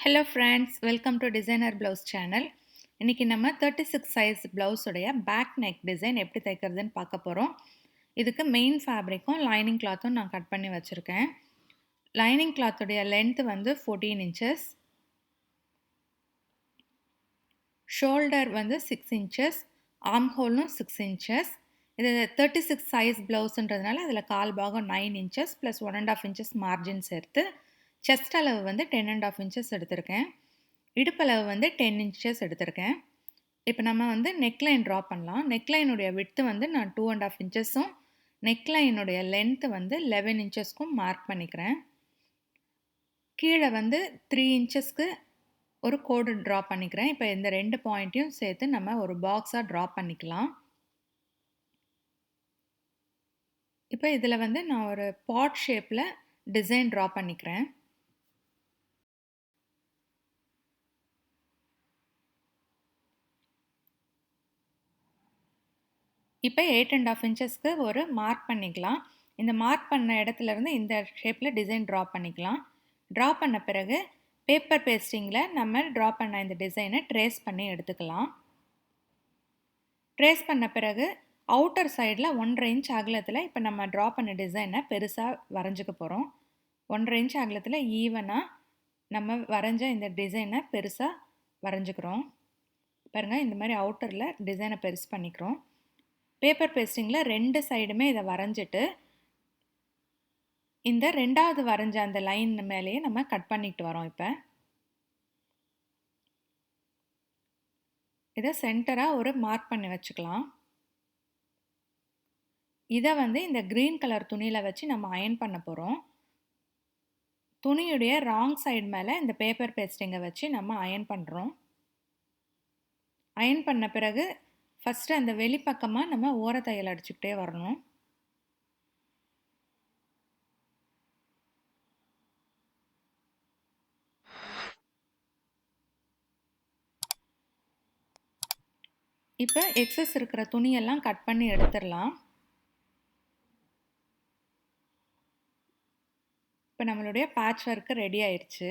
Hello friends, welcome to Designer Blouse channel. இன்னைக்கு நம்ம 36 size blouse உடைய back neck design எப்படி தைக்கிறதுன்னு பார்க்க போறோம். இதுக்கு மெயின் ஃபேப்ரிக்கும் லைனிங் கிளாத்தும் நான் கட் பண்ணி வச்சிருக்கேன். லைனிங் கிளாத் உடைய லென்த் வந்து 14 inches. ஷோல்டர் வந்து 6 inches. Arm ஹோலும் 6 inches. இது 36 size பிளவுஸ்ன்றதுனால அதில் கால் பாகம் 9 inches plus 1.5 inches மார்ஜின் சேர்த்து செஸ்ட் அளவு வந்து 10.5 inches எடுத்திருக்கேன். இடுப்பளவு வந்து 10 inches எடுத்திருக்கேன். இப்போ நம்ம வந்து நெக்லைன் ட்ரா பண்ணலாம். நெக்லைனுடைய விட்த்து வந்து நான் 2.5 inchஸும் நெக்லைனுடைய லென்த்து வந்து 11 inchஸ்க்கும் மார்க் பண்ணிக்கிறேன். கீழே வந்து 3 inchஸ்க்கு ஒரு கோடு ட்ரா பண்ணிக்கிறேன். இப்போ இந்த ரெண்டு பாயிண்ட்டையும் சேர்த்து நம்ம ஒரு பாக்ஸாக ட்ரா பண்ணிக்கலாம். இப்போ இதில் வந்து நான் ஒரு பாட் ஷேப்பில் டிசைன் ட்ரா பண்ணிக்கிறேன். இப்போ 8.5 inchஸ்க்கு ஒரு மார்க் பண்ணிக்கலாம். இந்த மார்க் பண்ண இடத்துலேருந்து இந்த ஷேப்பில் டிசைன் ட்ரா பண்ணிக்கலாம். ட்ரா பண்ண பிறகு பேப்பர் பேஸ்டிங்கில் நம்ம ட்ரா பண்ண இந்த டிசைனை ட்ரேஸ் பண்ணி எடுத்துக்கலாம். ட்ரேஸ் பண்ண பிறகு அவுட்டர் சைடில் 1.5 inch அகலத்தில் இப்போ நம்ம ட்ரா பண்ண டிசைனை பெருசாக வரைஞ்சிக்க போகிறோம். 1.5 inch அகலத்தில் ஈவனாக நம்ம வரைஞ்ச இந்த டிசைனை பெருசாக வரைஞ்சிக்கிறோம். பாருங்கள், இந்த மாதிரி அவுட்டரில் டிசைனை பெருசு பண்ணிக்கிறோம். பேப்பர் பேஸ்டிங்கில் ரெண்டு சைடுமே இதை வரைஞ்சிட்டு இந்த ரெண்டாவது வரைஞ்ச அந்த லைன் மேலேயே நம்ம கட் பண்ணிட்டு வரோம். இப்போ இதை சென்டராக ஒரு மார்க் பண்ணி வச்சுக்கலாம். இதை வந்து இந்த க்ரீன் கலர் துணியில் வச்சு நம்ம அயன் பண்ண போகிறோம். துணியுடைய ராங் சைடு மேலே இந்த பேப்பர் பேஸ்டிங்கை வச்சு நம்ம அயன் பண்ணுறோம். அயன் பண்ண பிறகு ஃபஸ்ட்டு அந்த வெளிப்பக்கமாக நம்ம ஓரத்தையல் அடிச்சுக்கிட்டே வரணும். இப்போ எக்ஸஸ் இருக்கிற துணியெல்லாம் கட் பண்ணி எடுத்துடலாம். இப்போ நம்மளுடைய பேட்ச் ஒர்க்கு ரெடி ஆயிடுச்சு.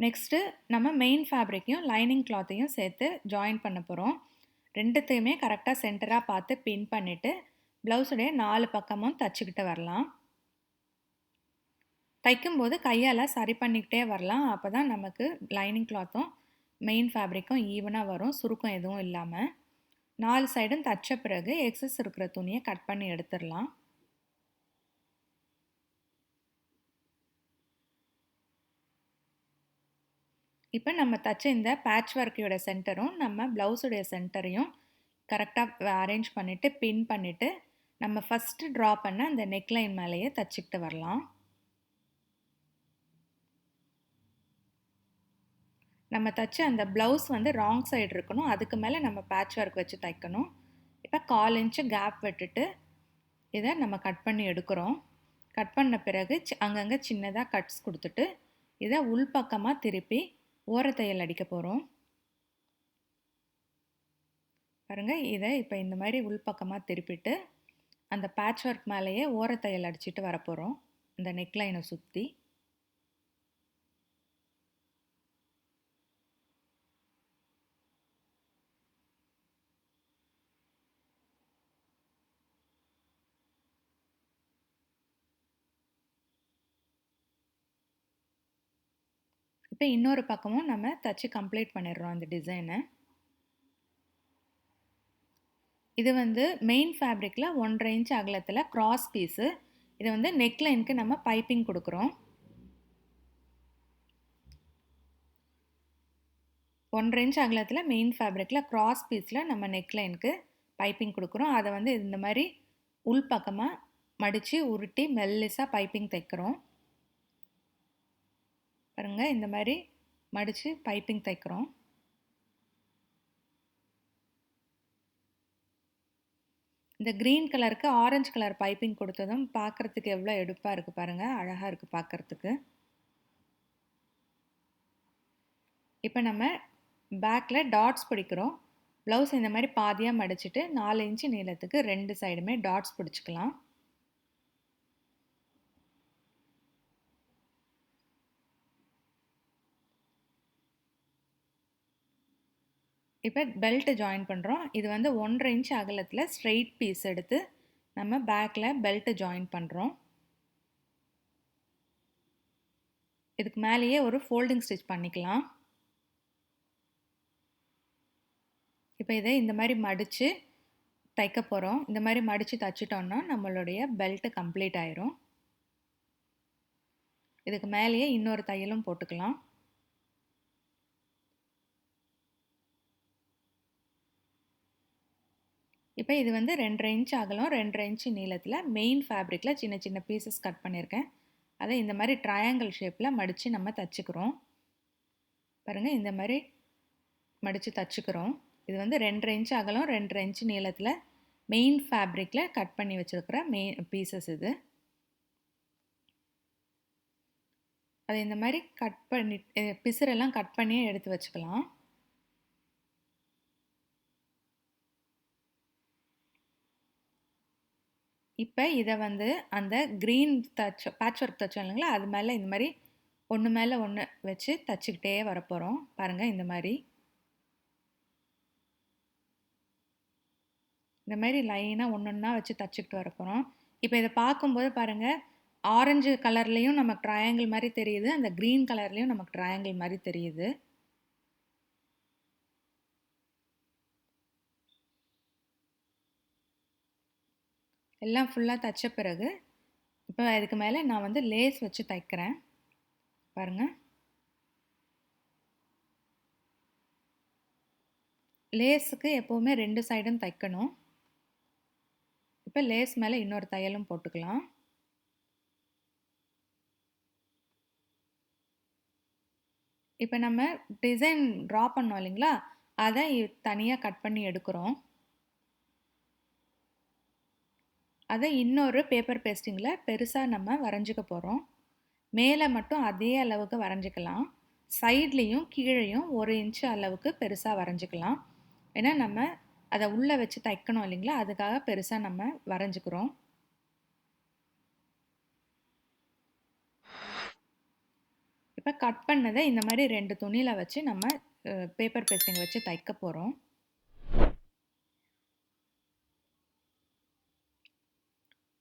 நெக்ஸ்ட்டு நம்ம மெயின் ஃபேப்ரிக்கையும் லைனிங் கிளாத்தையும் சேர்த்து ஜாயின் பண்ண போகிறோம். ரெண்டுத்தையுமே கரெக்டாக சென்டராக பார்த்து பின் பண்ணிவிட்டு ப்ளவுஸுடைய 4 பக்கமும் தச்சுக்கிட்டு வரலாம். தைக்கும்போது கையால் சரி பண்ணிக்கிட்டே வரலாம். அப்போ தான் நமக்கு லைனிங் கிளாத்தும் மெயின் ஃபேப்ரிக்கும் ஈவனாக வரும், சுருக்கம் எதுவும் இல்லாமல். 4 சைடும் தச்ச பிறகு எக்ஸஸ் இருக்கிற துணியை கட் பண்ணி எடுத்துடலாம். இப்போ நம்ம தச்ச இந்த பேட்ச் ஒர்க்கையோட சென்டரும் நம்ம ப்ளவுஸுடைய சென்டரையும் கரெக்டாக அரேஞ்ச் பண்ணிவிட்டு பின் பண்ணிவிட்டு நம்ம ஃபஸ்ட்டு ட்ரா பண்ண அந்த நெக்லைன் மேலேயே தச்சுக்கிட்டு வரலாம். நம்ம தச்ச அந்த ப்ளவுஸ் வந்து ராங் சைடு இருக்கணும், அதுக்கு மேலே நம்ம பேட்ச் ஒர்க் வச்சு தைக்கணும். இப்போ 1/4 inch கேப் விட்டுட்டு இதை நம்ம கட் பண்ணி எடுக்கிறோம். கட் பண்ண பிறகு அங்கங்கே சின்னதாக கட்ஸ் கொடுத்துட்டு இதை உள்பக்கமாக திருப்பி ஓரத்தையல் அடிக்க போகிறோம். பாருங்கள், இதை இப்போ இந்த மாதிரி உள்பக்கமாக திருப்பிட்டு அந்த பேட்ச் ஒர்க் மேலேயே ஓரத்தையல் அடிச்சுட்டு வரப்போகிறோம் இந்த நெக்லைனை சுற்றி. இப்போ இன்னொரு பக்கமும் நம்ம தச்சு கம்ப்ளீட் பண்ணிடுறோம் அந்த டிசைனை. இது வந்து மெயின் ஃபேப்ரிக்கில் 1.5 inch அகலத்தில் கிராஸ் பீஸு. இது வந்து நெக்லைனுக்கு நம்ம பைப்பிங் கொடுக்குறோம். 1.5 inch அகலத்தில் மெயின் ஃபேப்ரிக்கில் கிராஸ் பீஸில் நம்ம நெக்லைனுக்கு பைப்பிங் கொடுக்குறோம். அதை வந்து இந்த மாதிரி உள்பக்கமாக மடித்து உருட்டி மெல்லிஸாக பைப்பிங் தைக்கிறோம். பாருங்கள், இந்த மாதிரி மடித்து பைப்பிங் தைக்கிறோம். இந்த க்ரீன் கலருக்கு ஆரஞ்சு கலர் பைப்பிங் கொடுத்ததும் பார்க்குறதுக்கு எவ்வளோ எடுப்பாக இருக்குது பாருங்கள், அழகாக இருக்குது பார்க்குறதுக்கு. இப்போ நம்ம பேக்கில் டாட்ஸ் பிடிக்கிறோம். ப்ளவுஸ் இந்த மாதிரி பாதியாக மடிச்சுட்டு 4 inch நீளத்துக்கு ரெண்டு சைடுமே டாட்ஸ் பிடிச்சிக்கலாம். இப்போ பெல்ட் ஜாயின் பண்ணுறோம். இது வந்து 1.5 இன்ச் அகலத்தில் ஸ்ட்ரெயிட் பீஸ் எடுத்து நம்ம பேக்கில் பெல்ட் ஜாயின் பண்ணுறோம். இதுக்கு மேலேயே ஒரு ஃபோல்டிங் ஸ்டிச் பண்ணிக்கலாம். இப்போ இதை இந்த மாதிரி மடித்து தைக்க போகிறோம். இந்த மாதிரி மடித்து தைச்சிட்டோம்னா நம்மளுடைய பெல்ட் கம்ப்ளீட் ஆயிரும். இதுக்கு மேலேயே இன்னொரு தையலும் போட்டுக்கலாம். இப்போ இது வந்து 2.5 இன்ச் அகலம், 2.5 இன்ச் நீளத்தில் மெயின் ஃபேப்ரிக்கில் சின்ன சின்ன பீசஸ் கட் பண்ணியிருக்கேன். அதை இந்த மாதிரி ட்ரையாங்கிள் ஷேப்பில் மடித்து நம்ம தைச்சிக்கிறோம். பாருங்கள், இந்த மாதிரி மடித்து தைச்சிக்கிறோம். இது வந்து 2.5 இன்ச் அகலம், 2.5 இன்ச் நீளத்தில் மெயின் ஃபேப்ரிக்கில் கட் பண்ணி வச்சுருக்கிற பீசஸ் இது. அதை இந்த மாதிரி கட் பண்ணி பிசுரெல்லாம் கட் பண்ணியே எடுத்து வச்சுக்கலாம். இப்போ இதை வந்து அந்த க்ரீன் பேட்ச் ஒர்க் தைச்சோம் இல்லைங்களா, அது மேலே இந்த மாதிரி ஒன்று மேலே ஒன்று வச்சு தைச்சிக்கிட்டே வரப்போகிறோம். பாருங்கள், இந்த மாதிரி லைனாக ஒன்று ஒன்றா வச்சு தைச்சிக்கிட்டு வரப்போகிறோம். இப்போ இதை பார்க்கும்போது பாருங்கள், ஆரஞ்சு கலர்லேயும் நமக்கு ட்ரையாங்கிள் மாதிரி தெரியுது, அந்த க்ரீன் கலர்லேயும் நமக்கு ட்ரையாங்கிள் மாதிரி தெரியுது. எல்லாம் ஃபுல்லாக தைச்ச பிறகு இப்போ அதுக்கு மேலே நான் வந்து லேஸ் வச்சு தைக்கிறேன். பாருங்கள், லேஸுக்கு எப்போவுமே 2 சைடும் தைக்கணும். இப்போ லேஸ் மேலே இன்னொரு தையலும் போட்டுக்கலாம். இப்போ நம்ம டிசைன் ட்ரா பண்ணோம் இல்லைங்களா, அதை தனியாக கட் பண்ணி எடுக்கிறோம். அதை இன்னொரு பேப்பர் பேஸ்டிங்கில் பெருசாக நம்ம வரைஞ்சிக்க போகிறோம். மேலே மட்டும் அதே அளவுக்கு வரைஞ்சிக்கலாம். சைட்லேயும் கீழேயும் 1 இன்ச்சு அளவுக்கு பெருசாக வரைஞ்சிக்கலாம். ஏன்னா நம்ம அதை உள்ளே வச்சு தைக்கணும் இல்லைங்களா, அதுக்காக பெருசாக நம்ம வரைஞ்சிக்கிறோம். இப்போ கட் பண்ணதை இந்த மாதிரி 2 துணியில் வச்சு நம்ம பேப்பர் பேஸ்டிங் வச்சு தைக்க போகிறோம்.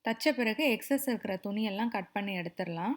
தைச்ச பிறகு எக்ஸஸ் இருக்கிற துணியெல்லாம் கட் பண்ணி எடுத்துடலாம்.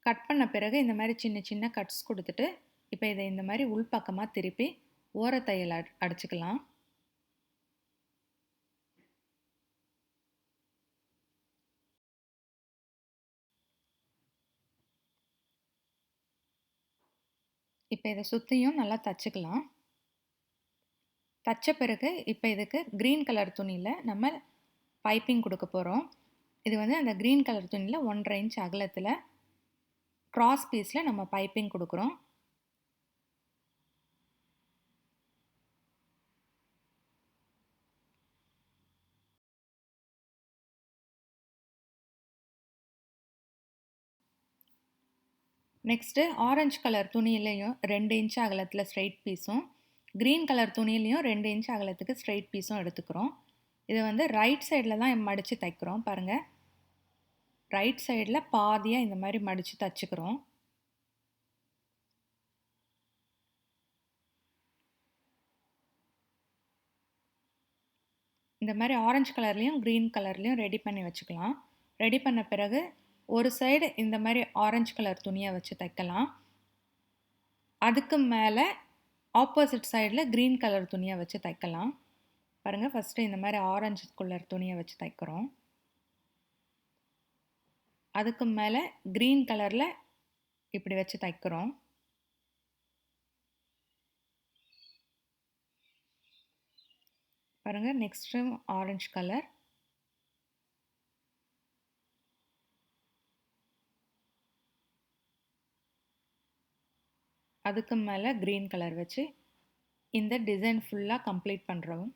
கட் பண்ண பிறகு இந்த மாதிரி சின்ன சின்ன கட்ஸ் கொடுத்துட்டு இப்போ இதை இந்த மாதிரி உள்பக்கமாக திருப்பி ஓரத்தையல் அடிச்சுக்கலாம். இப்போ இதை சுற்றியும் நல்லா தச்சுக்கலாம். தச்ச பிறகு இப்போ இதுக்கு க்ரீன் கலர் துணியில் நம்ம பைப்பிங் கொடுக்க போகிறோம். இது வந்து அந்த க்ரீன் கலர் துணியில் 1.5 இன்ச் அகலத்தில் க்ராஸ் பீஸில் நம்ம பைப்பிங் கொடுக்குறோம். நெக்ஸ்ட்டு ஆரஞ்சு கலர் துணியிலையும் 2 இன்ச் அகலத்தில் ஸ்ட்ரெயிட் பீஸும், க்ரீன் கலர் துணியிலையும் 2 இன்ச் அகலத்துக்கு ஸ்ட்ரெயிட் பீஸும் எடுத்துக்கிறோம். இதை வந்து ரைட் சைடில் தான் மடித்து தைக்கிறோம். பாருங்கள், ரைட் சைடில் பாதியாக இந்த மாதிரி மடித்து தைச்சிக்கிறோம். இந்த மாதிரி ஆரஞ்சு கலர்லேயும் க்ரீன் கலர்லேயும் ரெடி பண்ணி வச்சுக்கலாம். ரெடி பண்ண பிறகு ஒரு சைடு இந்த மாதிரி ஆரஞ்சு கலர் துணியை வச்சு தைக்கலாம். அதுக்கு மேலே ஆப்போசிட் சைடில் க்ரீன் கலர் துணியை வச்சு தைக்கலாம். பாருங்கள், ஃபஸ்ட்டு இந்த மாதிரி ஆரஞ்சு கலர் துணியை வச்சு தைக்கிறோம். அதுக்கு மேலே க்ரீன் கலரில் இப்படி வச்சு தைக்கிறோம். பாருங்கள், நெக்ஸ்ட்டு ஆரஞ்சு கலர், அதுக்கு மேலே க்ரீன் கலர் வச்சு இந்த டிசைன் ஃபுல்லாக கம்ப்ளீட் பண்ணுறோம்.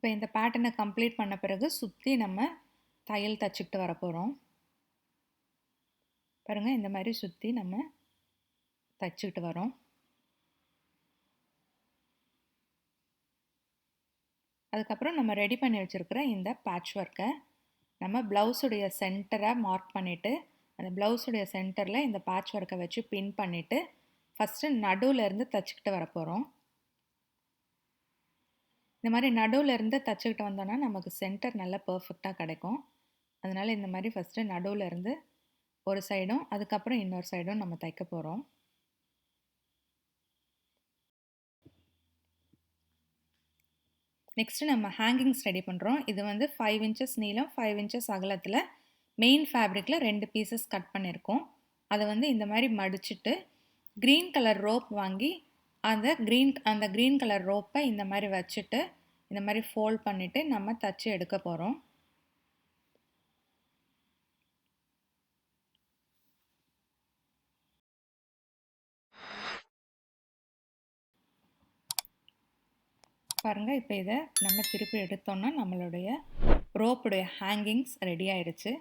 இப்போ இந்த பேட்டர்னை கம்ப்ளீட் பண்ண பிறகு சுற்றி நம்ம தையல் தச்சுக்கிட்டு வர போகிறோம். பாருங்கள், இந்த மாதிரி சுற்றி நம்ம தச்சுக்கிட்டு வரோம். அதுக்கப்புறம் நம்ம ரெடி பண்ணி வச்சுருக்கிற இந்த பேட்ச் ஒர்க்கை நம்ம ப்ளவுஸுடைய சென்டரை மார்க் பண்ணிவிட்டு அந்த ப்ளவுஸுடைய சென்டரில் இந்த பேட்ச் ஒர்க்கை வச்சு பின் பண்ணிவிட்டு ஃபஸ்ட்டு நடுவில் இருந்து தச்சுக்கிட்டு வர போகிறோம். இந்த மாதிரி நடுவில் இருந்து தச்சுக்கிட்டு வந்தோன்னா நமக்கு சென்டர் நல்லா பர்ஃபெக்டாக கிடைக்கும். அதனால் இந்த மாதிரி ஃபஸ்ட்டு நடுவில் இருந்து ஒரு சைடும் அதுக்கப்புறம் இன்னொரு சைடும் நம்ம தைக்க போகிறோம். நெக்ஸ்ட்டு நம்ம ஹேங்கிங்ஸ் ரெடி பண்ணுறோம். இது வந்து 5 இன்ச்சஸ் நீளம் 5 இன்ச்சஸ் அகலத்தில் மெயின் ஃபேப்ரிக்கில் 2 பீசஸ் கட் பண்ணியிருக்கோம். அதை வந்து இந்த மாதிரி மடிச்சுட்டு க்ரீன் கலர் ரோப் வாங்கி அந்த க்ரீன் கலர் ரோப்பை இந்த மாதிரி வச்சுட்டு இந்த மாதிரி ஃபோல்ட் பண்ணிவிட்டு நம்ம தச்சு எடுக்க போகிறோம். பாருங்கள், இப்போ இதை நம்ம திருப்பி எடுத்தோம்னா நம்மளுடைய ரோப்புடைய ஹேங்கிங்ஸ் ரெடி ஆயிடுச்சு.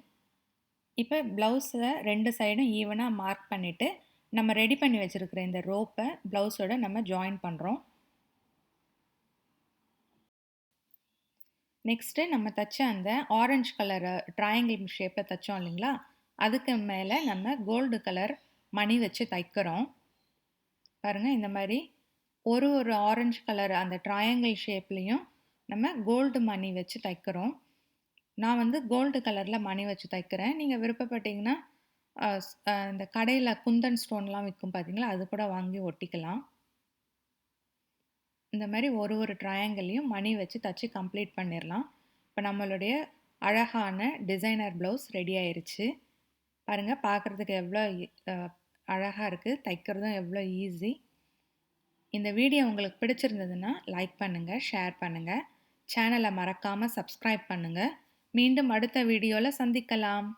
இப்போ ப்ளவுஸில் 2 சைடும் ஈவனாக மார்க் பண்ணிவிட்டு நம்ம ரெடி பண்ணி வச்சுருக்கிற இந்த ரோப்பை ப்ளவுஸோட நம்ம ஜாயின் பண்ணுறோம். நெக்ஸ்ட்டு நம்ம தைச்ச அந்த ஆரஞ்சு கலர் ட்ரையாங்கிள் ஷேப்பில் தைச்சோம் இல்லைங்களா, அதுக்கு மேலே நம்ம கோல்டு கலர் மணி வச்சு தைக்கிறோம். பாருங்கள், இந்த மாதிரி ஒரு ஆரஞ்சு கலர் அந்த ட்ரையாங்கிள் ஷேப்லேயும் நம்ம கோல்டு மணி வச்சு தைக்கிறோம். நான் வந்து கோல்டு கலரில் மணி வச்சு தைக்கிறேன். நீங்கள் விருப்பப்பட்டீங்கன்னா இந்த கடையில் குந்தன் ஸ்டோன்லாம் விற்கும் பார்த்தீங்களா, அது கூட வாங்கி ஒட்டிக்கலாம். இந்த மாதிரி ஒரு ட்ரையாங்கிளையும் மணி வச்சு தச்சு கம்ப்ளீட் பண்ணிடலாம். இப்போ நம்மளுடைய அழகான டிசைனர் ப்ளவுஸ் ரெடி ஆயிடுச்சு. பாருங்கள், பார்க்குறதுக்கு எவ்வளோ அழகாக இருக்குது, தைக்கிறதும் எவ்வளோ ஈஸி. இந்த வீடியோ உங்களுக்கு பிடிச்சிருந்ததுன்னா லைக் பண்ணுங்கள், ஷேர் பண்ணுங்கள், சேனலை மறக்காமல் சப்ஸ்கிரைப் பண்ணுங்கள். மீண்டும் அடுத்த வீடியோவில் சந்திக்கலாம்.